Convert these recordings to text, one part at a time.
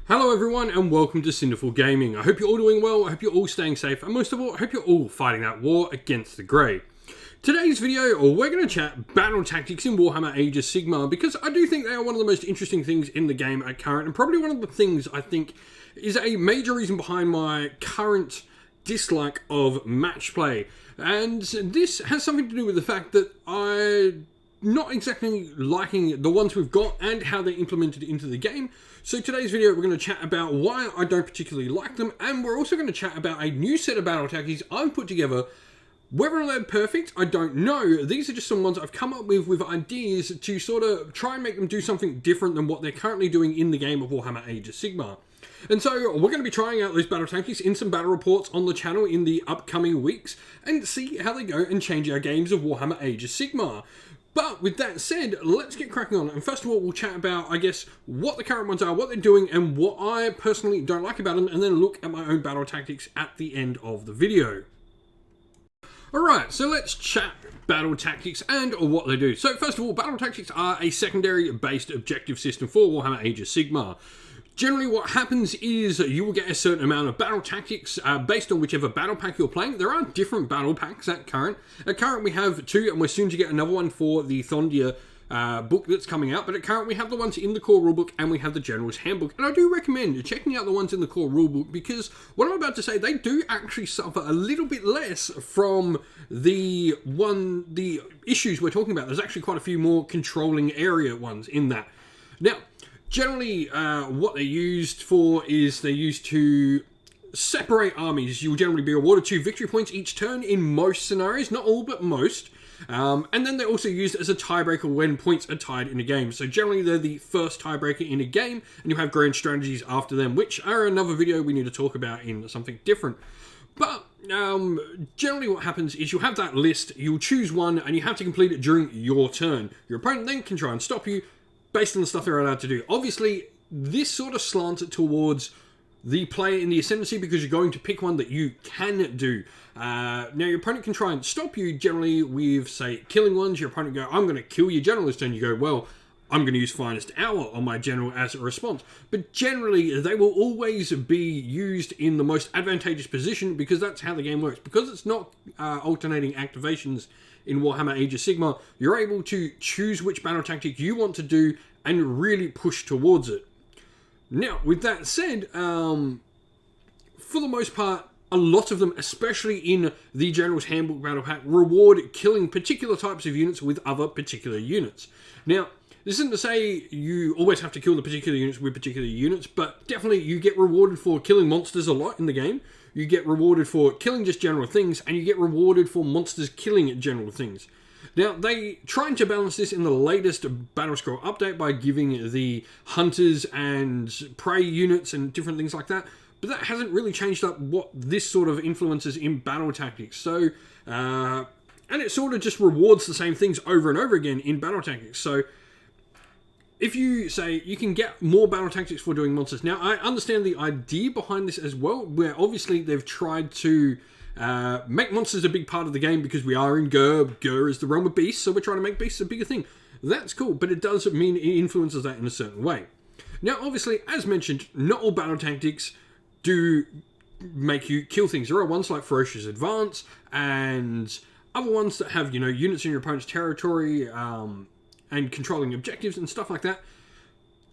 Hello everyone and welcome to Cinderful Gaming. I hope you're all doing well, I hope you're all staying safe, and most of all, I hope you're all fighting that war against the Grey. Today's video, we're going to chat battle tactics in Warhammer Age of Sigmar, because I do think they are one of the most interesting things in the game at current, and probably one of the things I think is a major reason behind my current dislike of match play. And this has something to do with the fact that I'm not exactly liking the ones we've got and how they're implemented into the game. So today's video, we're going to chat about why I don't particularly like them, and we're also going to chat about a new set of battle tactics I've put together. Whether they're perfect, I don't know. These are just some ones I've come up with ideas to sort of try and make them do something different than what they're currently doing in the game of Warhammer Age of Sigmar. And so we're going to be trying out those battle tactics in some battle reports on the channel in the upcoming weeks and see how they go and change our games of Warhammer Age of Sigmar. But with that said, let's get cracking on it. And first of all, we'll chat about, I guess, what the current ones are, what they're doing, and what I personally don't like about them, and then look at my own battle tactics at the end of the video. Alright, so let's chat battle tactics and what they do. So first of all, battle tactics are a secondary-based objective system for Warhammer Age of Sigmar. Generally, what happens is you will get a certain amount of battle tactics based on whichever battle pack you're playing. There are different battle packs at current. At current, we have two, and we're soon to get another one for the Thondia book that's coming out. But at current, we have the ones in the core rulebook, and we have the General's Handbook. And I do recommend checking out the ones in the core rulebook, because what I'm about to say, they do actually suffer a little bit less from the issues we're talking about. There's actually quite a few more controlling area ones in that. Now, generally, what they're used for is they're used to separate armies. You'll generally be awarded 2 victory points each turn in most scenarios, not all, but most. And then they're also used as a tiebreaker when points are tied in a game. So generally, they're the first tiebreaker in a game, and you have grand strategies after them, which are another video we need to talk about in something different. But generally what happens is you'll have that list, you'll choose one, and you have to complete it during your turn. Your opponent then can try and stop you, based on the stuff they're allowed to do. Obviously, this sort of slants it towards the player in the ascendancy, because you're going to pick one that you can do. Now, your opponent can try and stop you, generally with, say, killing ones. Your opponent go, I'm going to kill your general this turn. You go, well, I'm going to use Finest Hour on my general as a response. But generally, they will always be used in the most advantageous position, because that's how the game works. Because it's not alternating activations in Warhammer Age of Sigmar, you're able to choose which battle tactic you want to do and really push towards it. Now, with that said, for the most part, a lot of them, especially in the General's Handbook Battle Pack, reward killing particular types of units with other particular units. Now, this isn't to say you always have to kill the particular units with particular units, but definitely you get rewarded for killing monsters a lot in the game. You get rewarded for killing just general things, and you get rewarded for monsters killing general things. Now, they trying to balance this in the latest Battle Scroll update by giving the hunters and prey units and different things like that, but that hasn't really changed up what this sort of influences in battle tactics. So, and it sort of just rewards the same things over and over again in battle tactics. So, if you say you can get more battle tactics for doing monsters. Now, I understand the idea behind this as well, where obviously they've tried to make monsters a big part of the game, because we are in Gur. Gur is the realm of beasts, so we're trying to make beasts a bigger thing. That's cool, but it does mean it influences that in a certain way. Now, obviously, as mentioned, not all battle tactics do make you kill things. There are ones like Ferocious Advance, and other ones that have, units in your opponent's territory, and controlling objectives and stuff like that.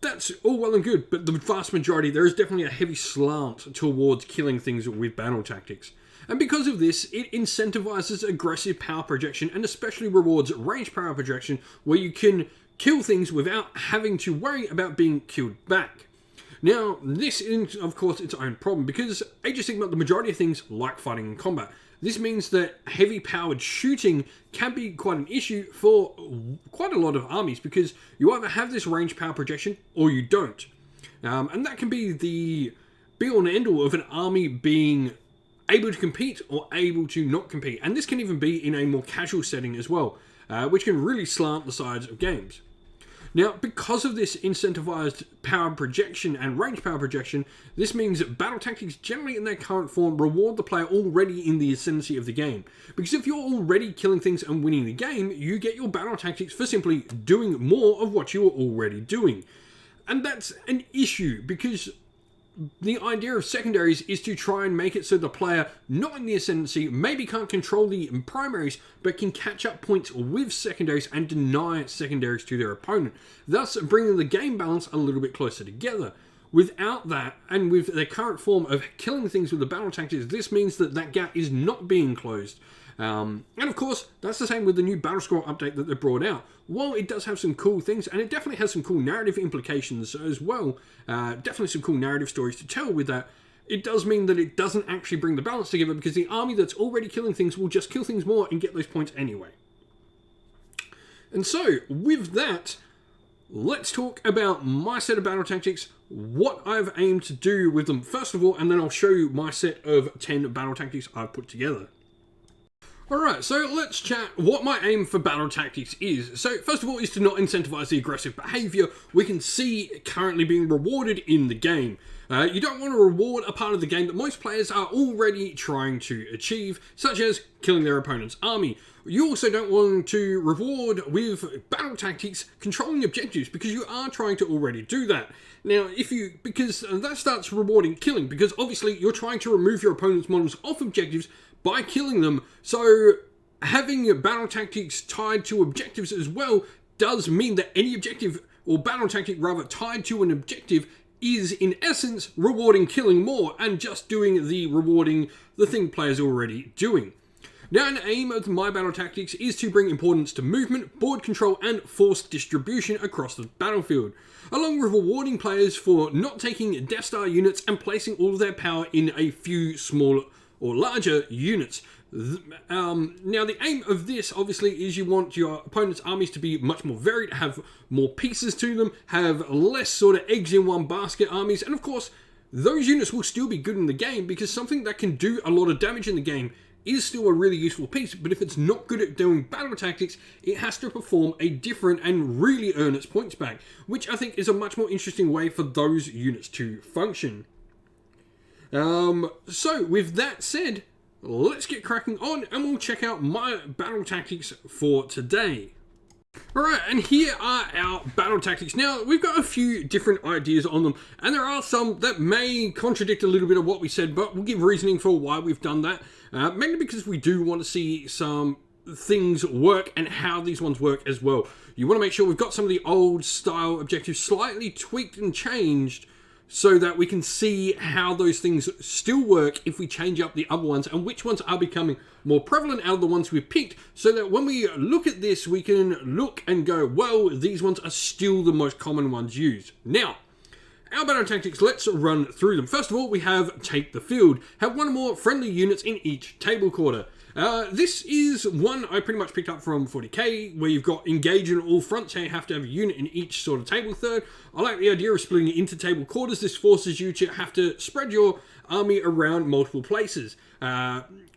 That's all well and good, but the vast majority, there is definitely a heavy slant towards killing things with battle tactics. And because of this, it incentivizes aggressive power projection, and especially rewards range power projection, where you can kill things without having to worry about being killed back. Now, this is, of course, its own problem, because Age of Sigmar, the majority of things like fighting in combat. This means that heavy powered shooting can be quite an issue for quite a lot of armies, because you either have this range power projection or you don't. And that can be the be-all and end-all of an army being able to compete or able to not compete. And this can even be in a more casual setting as well, which can really slant the sides of games. Now, because of this incentivized power projection and range power projection, this means that battle tactics generally in their current form reward the player already in the ascendancy of the game. Because if you're already killing things and winning the game, you get your battle tactics for simply doing more of what you were already doing. And that's an issue, because the idea of secondaries is to try and make it so the player, not in the ascendancy, maybe can't control the primaries, but can catch up points with secondaries and deny secondaries to their opponent, thus bringing the game balance a little bit closer together. Without that, and with their current form of killing things with the battle tactics, this means that that gap is not being closed. And of course, that's the same with the new Battle Scroll update that they brought out. While it does have some cool things, and it definitely has some cool narrative implications as well, definitely some cool narrative stories to tell with that, it does mean that it doesn't actually bring the balance together, because the army that's already killing things will just kill things more and get those points anyway. And so, with that, let's talk about my set of battle tactics, what I've aimed to do with them first of all, and then I'll show you my set of 10 battle tactics I've put together. Alright, so let's chat what my aim for battle tactics is. So first of all is to not incentivize the aggressive behaviour we can see currently being rewarded in the game. You don't want to reward a part of the game that most players are already trying to achieve, such as killing their opponent's army. You also don't want to reward with battle tactics controlling objectives, because you are trying to already do that. Now, because that starts rewarding killing, because obviously you're trying to remove your opponent's models off objectives by killing them, so having battle tactics tied to objectives as well does mean that any objective, or battle tactic rather, tied to an objective is in essence rewarding killing more and just doing the thing players are already doing. Now, an aim of my battle tactics is to bring importance to movement, board control, and force distribution across the battlefield, along with rewarding players for not taking Death Star units and placing all of their power in a few smaller or larger units. Now, the aim of this, obviously, is you want your opponent's armies to be much more varied, have more pieces to them, have less sort of eggs in one basket armies, and of course, those units will still be good in the game, because something that can do a lot of damage in the game is still a really useful piece, but if it's not good at doing battle tactics, it has to perform a different and really earn its points back, which I think is a much more interesting way for those units to function. So, with that said, let's get cracking on and we'll check out my battle tactics for today. Alright, and here are our battle tactics. Now, we've got a few different ideas on them, and there are some that may contradict a little bit of what we said, but we'll give reasoning for why we've done that. Mainly because we do want to see some things work and how these ones work as well. You want to make sure we've got some of the old style objectives slightly tweaked and changed, so that we can see how those things still work if we change up the other ones, and which ones are becoming more prevalent out of the ones we've picked, so that when we look at this, we can look and go, well, these ones are still the most common ones used. Now, our battle tactics, let's run through them. First of all, we have Take the Field. Have one or more friendly units in each table quarter. This is one I pretty much picked up from 40k, where you've got engage on all fronts, so you have to have a unit in each sort of table third. I like the idea of splitting it into table quarters. This forces you to have to spread your army around multiple places,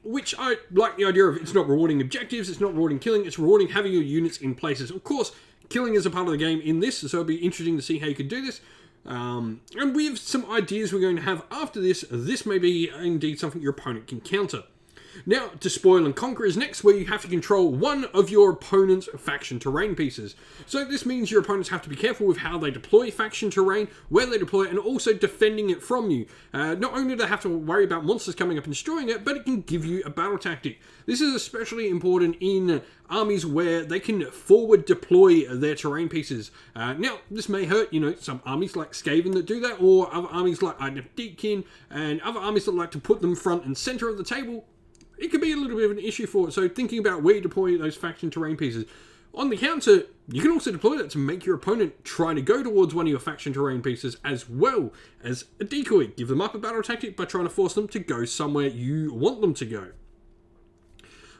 which I like the idea of. It's not rewarding objectives, it's not rewarding killing, it's rewarding having your units in places. Of course, killing is a part of the game in this, so it'll be interesting to see how you could do this. And we have some ideas we're going to have after this. This may be indeed something your opponent can counter. Now, to spoil and conquer is next, where you have to control one of your opponent's faction terrain pieces. So this means your opponents have to be careful with how they deploy faction terrain, where they deploy it, and also defending it from you. Not only do they have to worry about monsters coming up and destroying it, but it can give you a battle tactic. This is especially important in armies where they can forward deploy their terrain pieces. Now, this may hurt, some armies like Skaven that do that, or other armies like Deepkin, and other armies that like to put them front and center of the table. It could be a little bit of an issue for it, so thinking about where you deploy those faction terrain pieces. On the counter, you can also deploy that to make your opponent try to go towards one of your faction terrain pieces, as well as a decoy. Give them up a battle tactic by trying to force them to go somewhere you want them to go.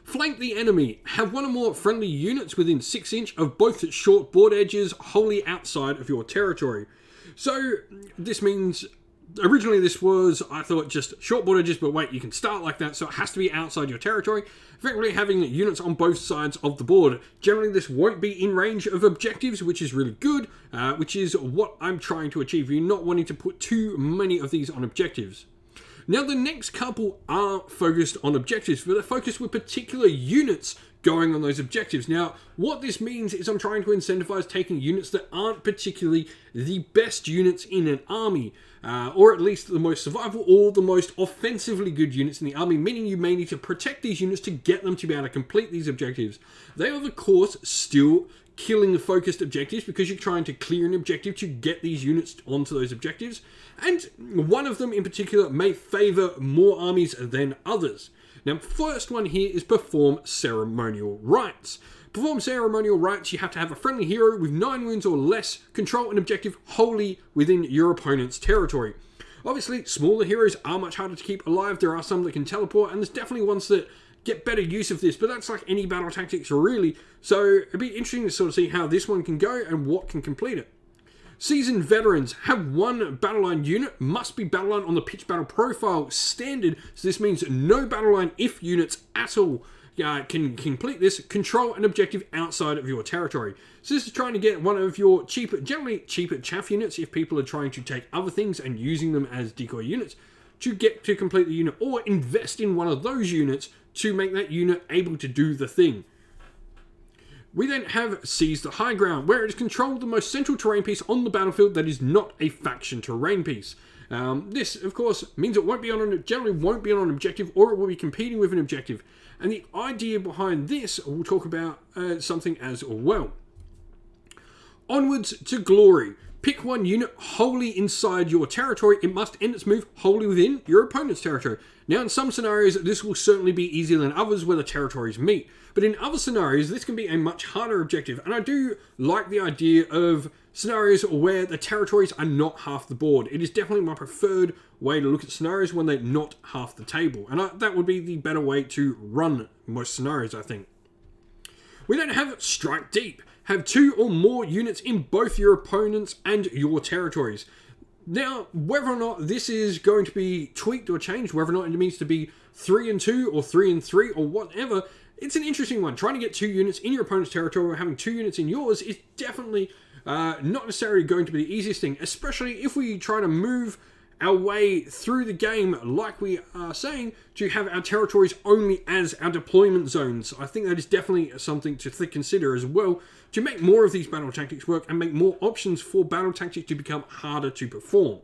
Flank the enemy. Have one or more friendly units within 6 inch of both short board edges wholly outside of your territory. So this means, originally this was, I thought, just short board edges, but wait, you can start like that, so it has to be outside your territory. Effectively having units on both sides of the board. Generally this won't be in range of objectives, which is really good, which is what I'm trying to achieve. You're not wanting to put too many of these on objectives. Now, the next couple are focused on objectives, but they're focused with particular units going on those objectives. Now, what this means is I'm trying to incentivize taking units that aren't particularly the best units in an army, or at least the most survival or the most offensively good units in the army, meaning you may need to protect these units to get them to be able to complete these objectives. They are, of course, still killing focused objectives because you're trying to clear an objective to get these units onto those objectives, and one of them in particular may favor more armies than others. Now, first one here is perform ceremonial rites. Perform ceremonial rites, you have to have a friendly hero with 9 wounds or less control an objective wholly within your opponent's territory. Obviously, smaller heroes are much harder to keep alive. There are some that can teleport, and there's definitely ones that get better use of this, but that's like any battle tactics really. So it'd be interesting to sort of see how this one can go and what can complete it. Seasoned veterans have 1 battle line unit, must be battle line on the pitch battle profile standard, so this means no battle line if units at all can complete this, control an objective outside of your territory. So this is trying to get one of your generally cheaper chaff units if people are trying to take other things and using them as decoy units to get to complete the unit, or invest in one of those units to make that unit able to do the thing. We then have Seize the High Ground, where it is controlled the most central terrain piece on the battlefield that is not a faction terrain piece. This, of course, means it generally won't be on an objective, or it will be competing with an objective. And the idea behind this, we'll talk about something as well. Onwards to Glory. Pick 1 unit wholly inside your territory. It must end its move wholly within your opponent's territory. Now, in some scenarios, this will certainly be easier than others where the territories meet. But in other scenarios, this can be a much harder objective. And I do like the idea of scenarios where the territories are not half the board. It is definitely my preferred way to look at scenarios when they're not half the table. And that would be the better way to run most scenarios, I think. We then have Strike Deep. Have 2 or more units in both your opponents and your territories. Now, whether or not this is going to be tweaked or changed, whether or not it needs to be 3 and 2 or 3 and 3 or whatever, it's an interesting one. Trying to get 2 units in your opponent's territory or having 2 units in yours is definitely not necessarily going to be the easiest thing, especially if we try to move our way through the game, like we are saying, to have our territories only as our deployment zones. I think that is definitely something to consider as well, to make more of these battle tactics work and make more options for battle tactics to become harder to perform.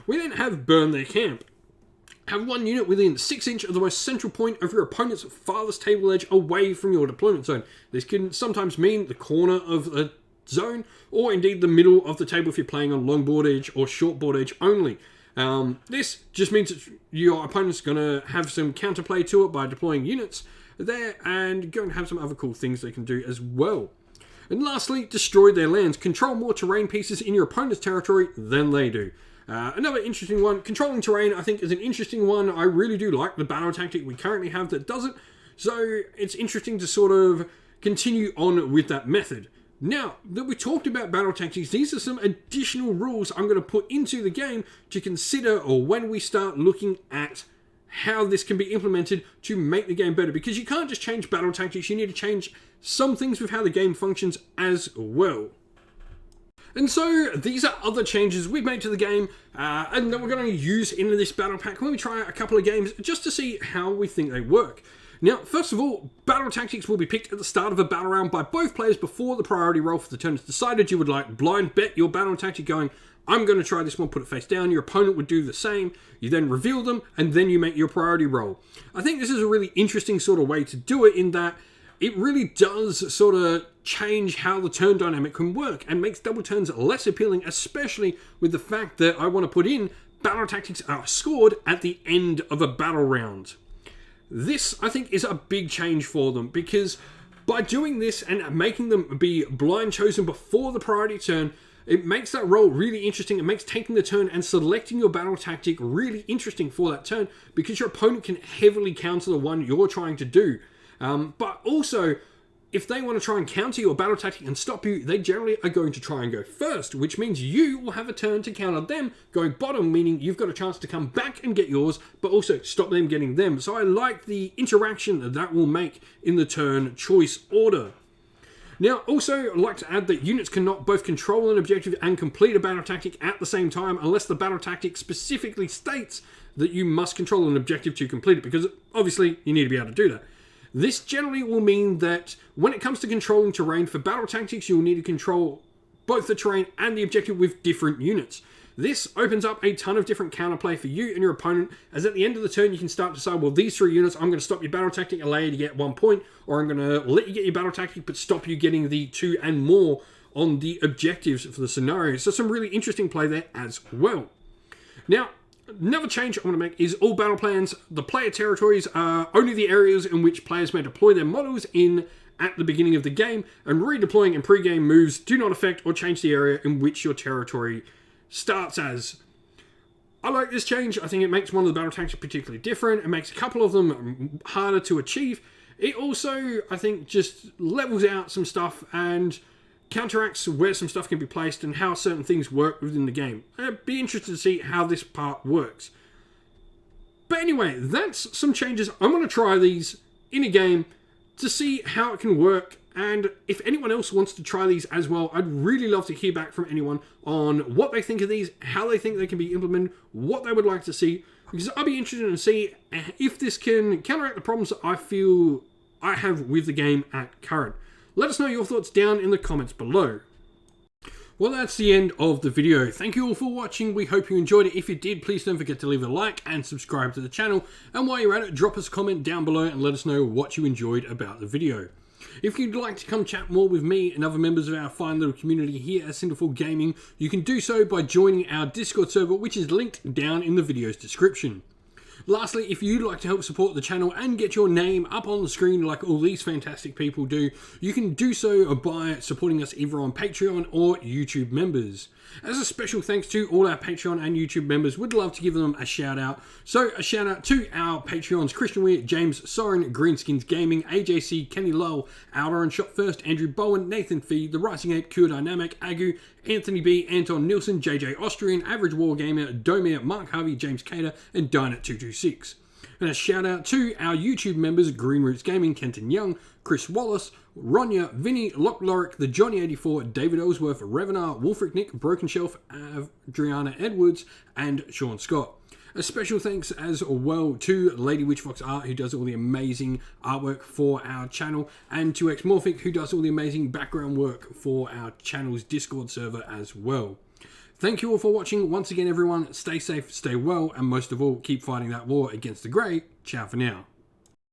We then have Burn Their Camp. Have 1 unit within 6 inch of the most central point of your opponent's farthest table edge away from your deployment zone. This can sometimes mean the corner of a zone, or indeed the middle of the table if you're playing on long board edge or short board edge only. This just means that your opponent's going to have some counterplay to it by deploying units there, and going to have some other cool things they can do as well. And lastly, Destroy Their Lands. Control more terrain pieces in your opponent's territory than they do. Another interesting one, controlling terrain, I think is an interesting one. I really do like the battle tactic we currently have that does it, so it's interesting to sort of continue on with that method. Now that we talked about battle tactics, these are some additional rules I'm going to put into the game to consider, or when we start looking at how this can be implemented to make the game better. Because you can't just change battle tactics, you need to change some things with how the game functions as well. And so these are other changes we've made to the game and that we're going to use in this battle pack when we try out a couple of games just to see how we think they work. Now, first of all, battle tactics will be picked at the start of a battle round by both players before the priority roll for the turn is decided. You would like blind bet your battle tactic going, I'm going to try this one, put it face down. Your opponent would do the same. You then reveal them, and then you make your priority roll. I think this is a really interesting sort of way to do it in that it really does sort of change how the turn dynamic can work and makes double turns less appealing, especially with the fact that I want to put in battle tactics are scored at the end of a battle round. This, I think, is a big change for them, because by doing this and making them be blind chosen before the priority turn, it makes that roll really interesting. It makes taking the turn and selecting your battle tactic really interesting for that turn, because your opponent can heavily counter the one you're trying to do. But also, if they want to try and counter your battle tactic and stop you, they generally are going to try and go first, which means you will have a turn to counter them going bottom, meaning you've got a chance to come back and get yours, but also stop them getting them. So I like the interaction that that will make in the turn choice order. Now, also, I'd like to add that units cannot both control an objective and complete a battle tactic at the same time unless the battle tactic specifically states that you must control an objective to complete it, because obviously you need to be able to do that. This generally will mean that when it comes to controlling terrain for battle tactics, you'll need to control both the terrain and the objective with different units. This opens up a ton of different counterplay for you and your opponent, as at the end of the turn you can start to decide, well, these 3 units, I'm going to stop your battle tactic, allow you to get 1 point, or I'm going to let you get your battle tactic but stop you getting the 2 and more on the objectives for the scenario. So some really interesting play there as well. Now, another change I want to make is all battle plans. The player territories are only the areas in which players may deploy their models in at the beginning of the game, and redeploying and pre-game moves do not affect or change the area in which your territory starts as. I like this change. I think it makes one of the battle tactics particularly different. It makes a couple of them harder to achieve. It also, I think, just levels out some stuff and counteracts where some stuff can be placed and how certain things work within the game. I'd be interested to see how this part works. But anyway, that's some changes. I'm going to try these in a game to see how it can work, and if anyone else wants to try these as well, I'd really love to hear back from anyone on what they think of these, how they think they can be implemented, what they would like to see, because I'd be interested to see if this can counteract the problems that I feel I have with the game at current. Let us know your thoughts down in the comments below. Well, that's the end of the video. Thank you all for watching. We hope you enjoyed it. If you did, please don't forget to leave a like and subscribe to the channel. And while you're at it, drop us a comment down below and let us know what you enjoyed about the video. If you'd like to come chat more with me and other members of our fine little community here at Cinderful Gaming, you can do so by joining our Discord server, which is linked down in the video's description. Lastly, if you'd like to help support the channel and get your name up on the screen like all these fantastic people do, you can do so by supporting us either on Patreon or YouTube members. As a special thanks to all our Patreon and YouTube members, we'd love to give them a shout out. So a shout out to our Patreons: Christian Weir, James Soren, Greenskins Gaming, AJC, Kenny Lowell, Outer and Shot First, Andrew Bowen, Nathan Fee, The Rising Ape, Cure Dynamic, Agu, Anthony B, Anton Nilsson, JJ Austrian, Average Wargamer, Domir, Mark Harvey, James Cater, and Dynet226. And a shout out to our YouTube members: Green Roots Gaming, Kenton Young, Chris Wallace, Ronya, Vinny, Lock Lorick, The Johnny84, David Ellsworth, Revenar, Wolfric Nick, Broken Shelf, Adriana Edwards, and Sean Scott. A special thanks as well to Lady Witchfox Art, who does all the amazing artwork for our channel, and to Xmorphic, who does all the amazing background work for our channel's Discord server as well. Thank you all for watching. Once again, everyone, stay safe, stay well, and most of all, keep fighting that war against the Grey. Ciao for now.